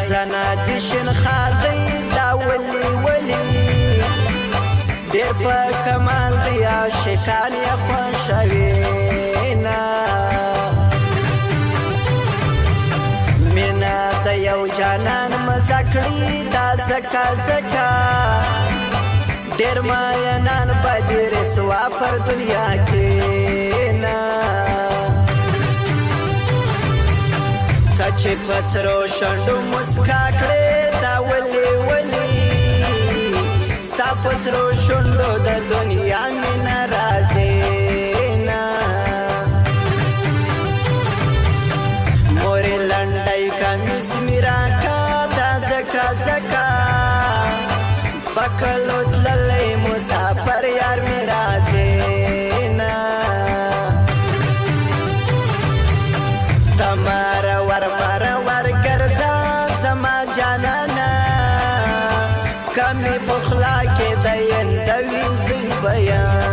زنا د شین خال دی دا ولی ولی ډېر په کمال دی عاشقان یې خوښوي مینا د یو جانان مزه کړي دا ځکه ځکه ډېر مینان به دې رسوا پر دنیا کې نه ته چې په سرو شونډو مسکا کړې دا ولې ولې ستا په سرو شونډو د دنیا مینه راځي نه مورې لنډی کمیس مې راکا دا ځکه ځکه پکلو تللی مسافر یار مې راځي نه تمار ور ګرځه زما جانانه کمې پخلا کې د یندوي زی بیان